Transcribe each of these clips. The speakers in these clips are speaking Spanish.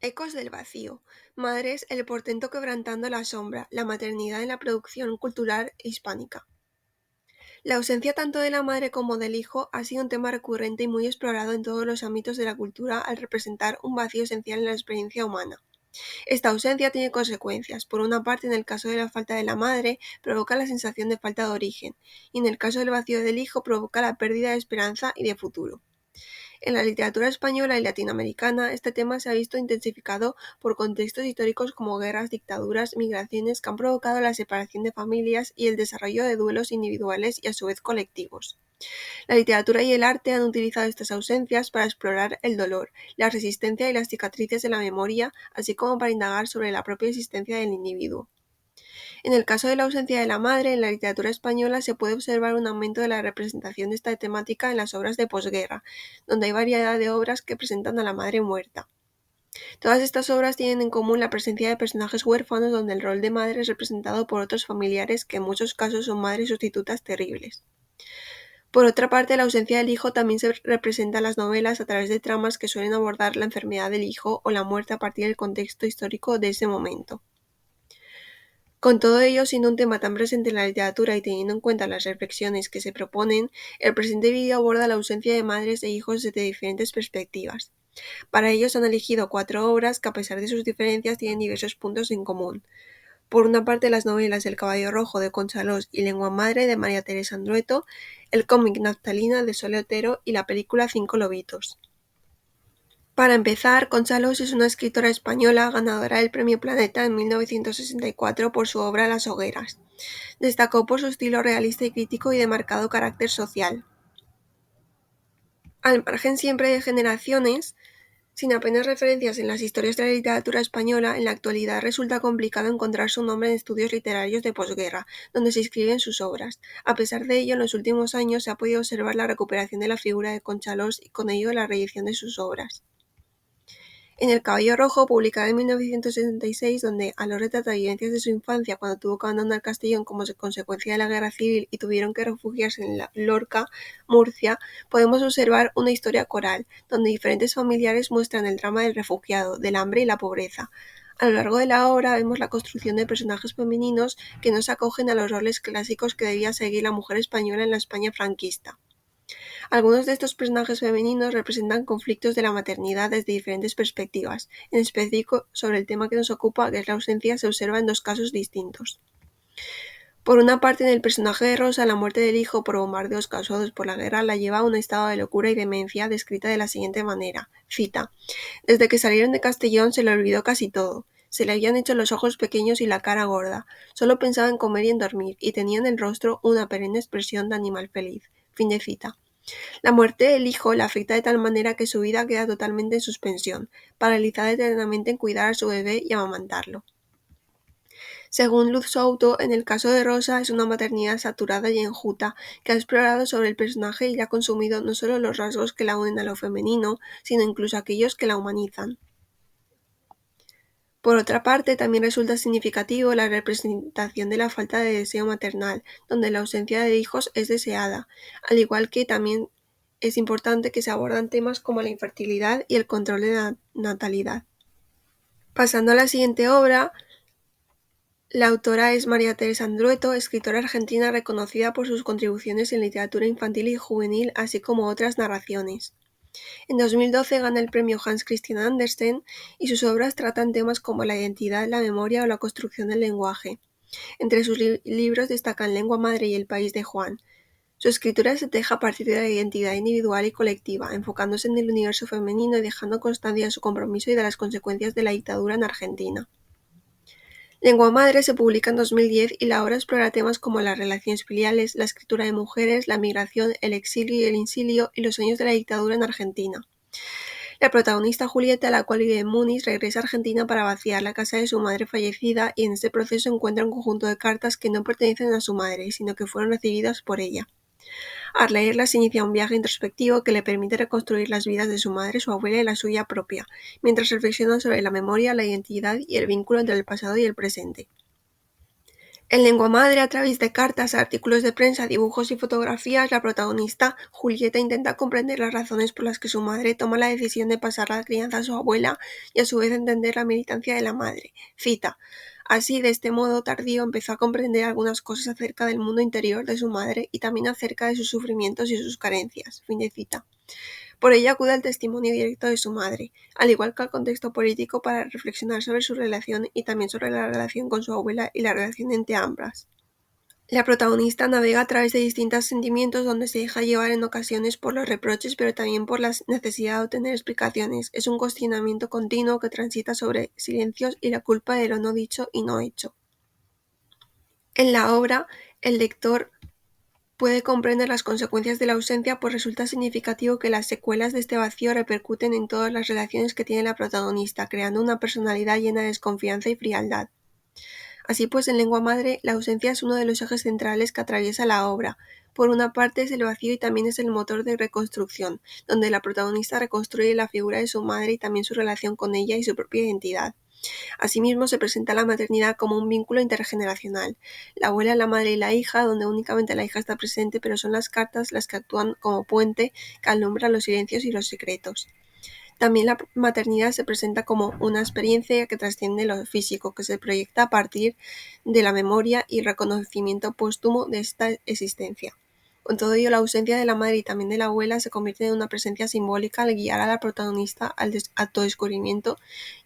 Ecos del vacío. Madres, el portento quebrantando la sombra, la maternidad en la producción cultural hispánica. La ausencia tanto de la madre como del hijo ha sido un tema recurrente y muy explorado en todos los ámbitos de la cultura al representar un vacío esencial en la experiencia humana. Esta ausencia tiene consecuencias. Por una parte, en el caso de la falta de la madre, provoca la sensación de falta de origen, y en el caso del vacío del hijo, provoca la pérdida de esperanza y de futuro. En la literatura española y latinoamericana, este tema se ha visto intensificado por contextos históricos como guerras, dictaduras, migraciones que han provocado la separación de familias y el desarrollo de duelos individuales y a su vez colectivos. La literatura y el arte han utilizado estas ausencias para explorar el dolor, la resistencia y las cicatrices de la memoria, así como para indagar sobre la propia existencia del individuo. En el caso de la ausencia de la madre, en la literatura española se puede observar un aumento de la representación de esta temática en las obras de posguerra, donde hay variedad de obras que presentan a la madre muerta. Todas estas obras tienen en común la presencia de personajes huérfanos donde el rol de madre es representado por otros familiares que en muchos casos son madres sustitutas terribles. Por otra parte, la ausencia del hijo también se representa en las novelas a través de tramas que suelen abordar la enfermedad del hijo o la muerte a partir del contexto histórico de ese momento. Con todo ello, siendo un tema tan presente en la literatura y teniendo en cuenta las reflexiones que se proponen, el presente vídeo aborda la ausencia de madres e hijos desde diferentes perspectivas. Para ellos han elegido 4 obras que, a pesar de sus diferencias, tienen diversos puntos en común. Por una parte, las novelas El caballo rojo de Concha Alós y Lengua madre de María Teresa Andrueto, el cómic Naftalina de Sole Otero y la película Cinco lobitos. Para empezar, Concha Alós es una escritora española ganadora del Premio Planeta en 1964 por su obra Las hogueras. Destacó por su estilo realista y crítico y de marcado carácter social. Al margen siempre de generaciones, sin apenas referencias en las historias de la literatura española, en la actualidad resulta complicado encontrar su nombre en estudios literarios de posguerra, donde se inscriben sus obras. A pesar de ello, en los últimos años se ha podido observar la recuperación de la figura de Concha Alós y con ello la reedición de sus obras. En El caballo rojo, publicada en 1976, donde Alós retrata vivencias de su infancia cuando tuvo que abandonar Castellón como consecuencia de la guerra civil y tuvieron que refugiarse en Lorca, Murcia, podemos observar una historia coral, donde diferentes familiares muestran el drama del refugiado, del hambre y la pobreza. A lo largo de la obra vemos la construcción de personajes femeninos que no se acogen a los roles clásicos que debía seguir la mujer española en la España franquista. Algunos de estos personajes femeninos representan conflictos de la maternidad desde diferentes perspectivas. En específico, sobre el tema que nos ocupa, que es la ausencia, se observa en 2 casos distintos. Por una parte, en el personaje de Rosa, la muerte del hijo por bombardeos causados por la guerra la lleva a un estado de locura y demencia descrita de la siguiente manera. Cita: «Desde que salieron de Castellón se le olvidó casi todo. Se le habían hecho los ojos pequeños y la cara gorda. Solo pensaba en comer y en dormir, y tenía en el rostro una perenne expresión de animal feliz». Fin de cita. La muerte del hijo la afecta de tal manera que su vida queda totalmente en suspensión, paralizada eternamente en cuidar a su bebé y amamantarlo. Según Luz Souto, en el caso de Rosa es una maternidad saturada y enjuta que ha explorado sobre el personaje y le ha consumido no solo los rasgos que la unen a lo femenino, sino incluso aquellos que la humanizan. Por otra parte, también resulta significativo la representación de la falta de deseo maternal, donde la ausencia de hijos es deseada, al igual que también es importante que se abordan temas como la infertilidad y el control de la natalidad. Pasando a la siguiente obra, la autora es María Teresa Andrueto, escritora argentina reconocida por sus contribuciones en literatura infantil y juvenil, así como otras narraciones. En 2012 gana el premio Hans Christian Andersen y sus obras tratan temas como la identidad, la memoria o la construcción del lenguaje. Entre sus libros destacan Lengua madre y El país de Juan. Su escritura se teja a partir de la identidad individual y colectiva, enfocándose en el universo femenino y dejando constancia de su compromiso y de las consecuencias de la dictadura en Argentina. Lengua madre se publica en 2010 y la obra explora temas como las relaciones filiales, la escritura de mujeres, la migración, el exilio y el insilio y los años de la dictadura en Argentina. La protagonista Julieta, la cual vive en Múnich, regresa a Argentina para vaciar la casa de su madre fallecida y en este proceso encuentra un conjunto de cartas que no pertenecen a su madre, sino que fueron recibidas por ella. Al leerlas inicia un viaje introspectivo que le permite reconstruir las vidas de su madre, su abuela y la suya propia, mientras reflexiona sobre la memoria, la identidad y el vínculo entre el pasado y el presente. En lengua madre, a través de cartas, artículos de prensa, dibujos y fotografías, la protagonista, Julieta, intenta comprender las razones por las que su madre toma la decisión de pasar la crianza a su abuela y a su vez entender la militancia de la madre. Cita: así, de este modo tardío, empezó a comprender algunas cosas acerca del mundo interior de su madre y también acerca de sus sufrimientos y sus carencias. Fin de cita. Por ello acude al testimonio directo de su madre, al igual que al contexto político, para reflexionar sobre su relación y también sobre la relación con su abuela y la relación entre ambas. La protagonista navega a través de distintos sentimientos, donde se deja llevar en ocasiones por los reproches, pero también por la necesidad de obtener explicaciones. Es un cuestionamiento continuo que transita sobre silencios y la culpa de lo no dicho y no hecho. En la obra, el lector puede comprender las consecuencias de la ausencia, pues resulta significativo que las secuelas de este vacío repercuten en todas las relaciones que tiene la protagonista, creando una personalidad llena de desconfianza y frialdad. Así pues, en lengua madre, la ausencia es uno de los ejes centrales que atraviesa la obra. Por una parte es el vacío y también es el motor de reconstrucción, donde la protagonista reconstruye la figura de su madre y también su relación con ella y su propia identidad. Asimismo, se presenta la maternidad como un vínculo intergeneracional. La abuela, la madre y la hija, donde únicamente la hija está presente, pero son las cartas las que actúan como puente que alumbran los silencios y los secretos. También la maternidad se presenta como una experiencia que trasciende lo físico, que se proyecta a partir de la memoria y reconocimiento póstumo de esta existencia. Con todo ello, la ausencia de la madre y también de la abuela se convierte en una presencia simbólica al guiar a la protagonista al autodescubrimiento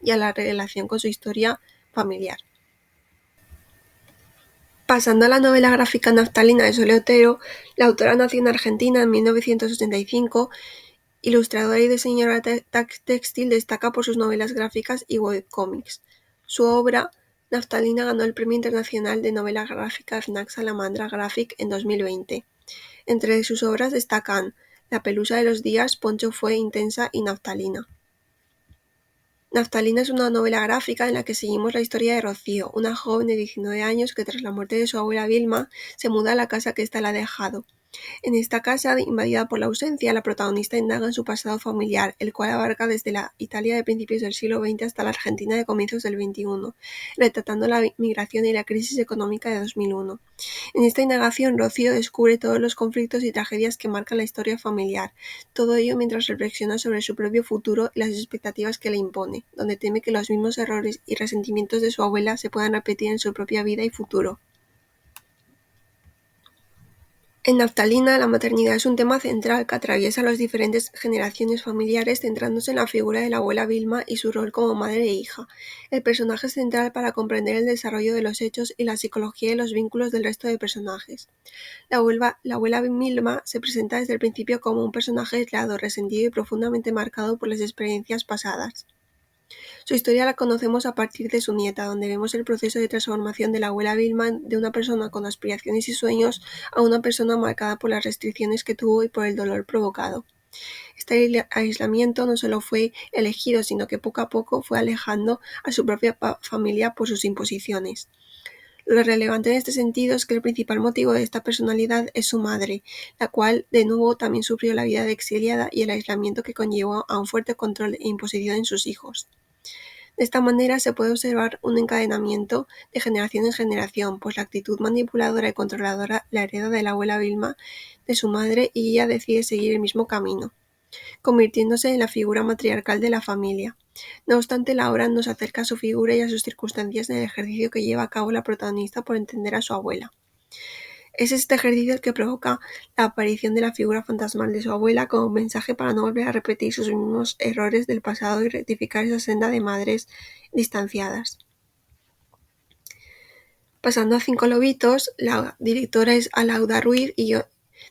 y a la relación con su historia familiar. Pasando a la novela gráfica Naftalina de Soler Otero, la autora nació en Argentina en 1985. Ilustradora y diseñadora textil, destaca por sus novelas gráficas y webcómics. Su obra, Naftalina, ganó el Premio Internacional de Novela Gráfica FNAC Salamandra Graphic en 2020. Entre sus obras destacan La pelusa de los días, Poncho fue intensa y Naftalina. Naftalina es una novela gráfica en la que seguimos la historia de Rocío, una joven de 19 años que tras la muerte de su abuela Vilma se muda a la casa que ésta le ha dejado. En esta casa, invadida por la ausencia, la protagonista indaga en su pasado familiar, el cual abarca desde la Italia de principios del siglo XX hasta la Argentina de comienzos del XXI, retratando la migración y la crisis económica de 2001. En esta indagación, Rocío descubre todos los conflictos y tragedias que marcan la historia familiar, todo ello mientras reflexiona sobre su propio futuro y las expectativas que le impone, donde teme que los mismos errores y resentimientos de su abuela se puedan repetir en su propia vida y futuro. En Naftalina, la maternidad es un tema central que atraviesa las diferentes generaciones familiares, centrándose en la figura de la abuela Vilma y su rol como madre e hija. El personaje es central para comprender el desarrollo de los hechos y la psicología y los vínculos del resto de personajes. La abuela Vilma se presenta desde el principio como un personaje aislado, resentido y profundamente marcado por las experiencias pasadas. Su historia la conocemos a partir de su nieta, donde vemos el proceso de transformación de la abuela Vilma de una persona con aspiraciones y sueños a una persona marcada por las restricciones que tuvo y por el dolor provocado. Este aislamiento no solo fue elegido, sino que poco a poco fue alejando a su propia familia por sus imposiciones. Lo relevante en este sentido es que el principal motivo de esta personalidad es su madre, la cual de nuevo también sufrió la vida de exiliada y el aislamiento que conllevó a un fuerte control e imposición en sus hijos. De esta manera se puede observar un encadenamiento de generación en generación, pues la actitud manipuladora y controladora la hereda de la abuela Vilma de su madre y ella decide seguir el mismo camino, convirtiéndose en la figura matriarcal de la familia. No obstante, la obra nos acerca a su figura y a sus circunstancias en el ejercicio que lleva a cabo la protagonista por entender a su abuela. Es este ejercicio el que provoca la aparición de la figura fantasmal de su abuela como mensaje para no volver a repetir sus mismos errores del pasado y rectificar esa senda de madres distanciadas. Pasando a Cinco lobitos, la directora es Alauda Ruiz,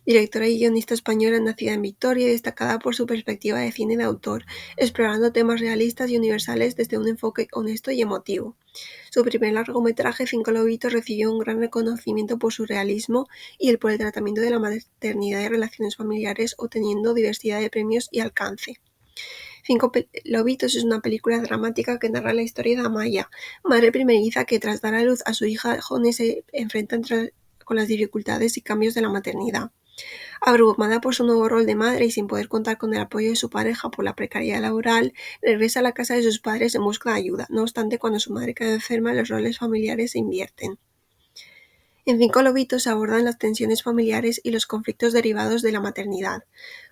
directora y guionista española nacida en Vitoria y destacada por su perspectiva de cine de autor, explorando temas realistas y universales desde un enfoque honesto y emotivo. Su primer largometraje, Cinco lobitos, recibió un gran reconocimiento por su realismo y por el tratamiento de la maternidad y relaciones familiares, obteniendo diversidad de premios y alcance. Cinco lobitos es una película dramática que narra la historia de Amaya, madre primeriza que tras dar a luz a su hija Jone se enfrenta con las dificultades y cambios de la maternidad. Abrumada por su nuevo rol de madre y sin poder contar con el apoyo de su pareja por la precariedad laboral, regresa a la casa de sus padres en busca de ayuda. No obstante, cuando su madre queda enferma, los roles familiares se invierten. En Cinco lobitos se abordan las tensiones familiares y los conflictos derivados de la maternidad.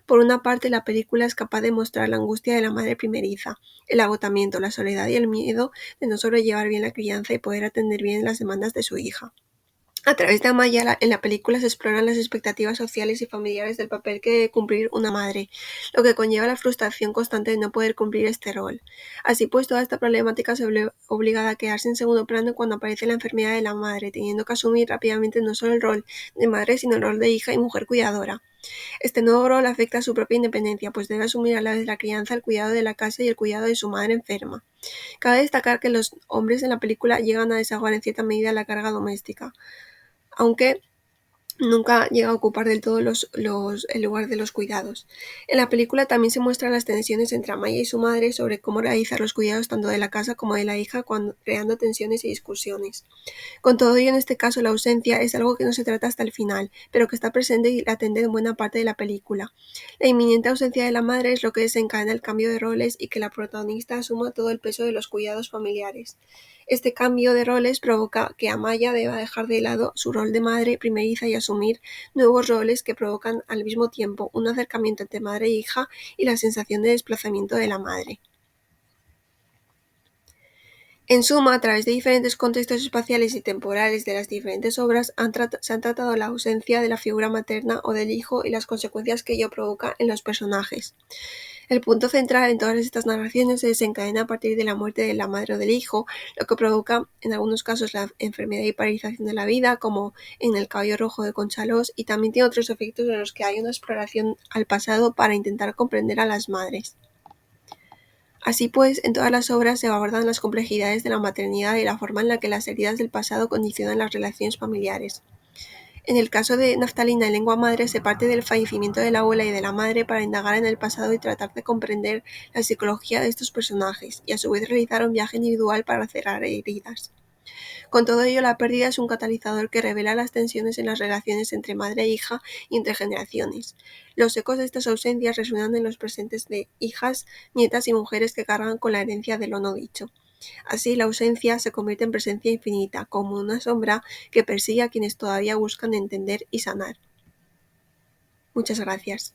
Por una parte, la película es capaz de mostrar la angustia de la madre primeriza, el agotamiento, la soledad y el miedo de no sobrellevar bien la crianza y poder atender bien las demandas de su hija. A través de Amaya, en la película se exploran las expectativas sociales y familiares del papel que debe cumplir una madre, lo que conlleva la frustración constante de no poder cumplir este rol. Así pues, toda esta problemática se ve obligada a quedarse en segundo plano cuando aparece la enfermedad de la madre, teniendo que asumir rápidamente no solo el rol de madre, sino el rol de hija y mujer cuidadora. Este nuevo rol afecta a su propia independencia, pues debe asumir a la vez la crianza, el cuidado de la casa y el cuidado de su madre enferma. Cabe destacar que los hombres en la película llegan a desahogar en cierta medida la carga doméstica, aunque nunca llega a ocupar del todo el lugar de los cuidados. En la película también se muestran las tensiones entre Amaya y su madre sobre cómo realizar los cuidados tanto de la casa como de la hija, creando tensiones y discusiones. Con todo ello, en este caso, la ausencia es algo que no se trata hasta el final, pero que está presente y latente en buena parte de la película. La inminente ausencia de la madre es lo que desencadena el cambio de roles y que la protagonista asuma todo el peso de los cuidados familiares. Este cambio de roles provoca que Amaya deba dejar de lado su rol de madre primeriza y asumir nuevos roles que provocan al mismo tiempo un acercamiento entre madre e hija y la sensación de desplazamiento de la madre. En suma, a través de diferentes contextos espaciales y temporales de las diferentes obras se han tratado la ausencia de la figura materna o del hijo y las consecuencias que ello provoca en los personajes. El punto central en todas estas narraciones se desencadena a partir de la muerte de la madre o del hijo, lo que provoca en algunos casos la enfermedad y paralización de la vida, como en El caballo rojo de Conchalos, y también tiene otros efectos en los que hay una exploración al pasado para intentar comprender a las madres. Así pues, en todas las obras se abordan las complejidades de la maternidad y la forma en la que las heridas del pasado condicionan las relaciones familiares. En el caso de Naftalina en Lengua Madre se parte del fallecimiento de la abuela y de la madre para indagar en el pasado y tratar de comprender la psicología de estos personajes, y a su vez realizar un viaje individual para cerrar heridas. Con todo ello, la pérdida es un catalizador que revela las tensiones en las relaciones entre madre e hija y entre generaciones. Los ecos de estas ausencias resuenan en los presentes de hijas, nietas y mujeres que cargan con la herencia de lo no dicho. Así, la ausencia se convierte en presencia infinita, como una sombra que persigue a quienes todavía buscan entender y sanar. Muchas gracias.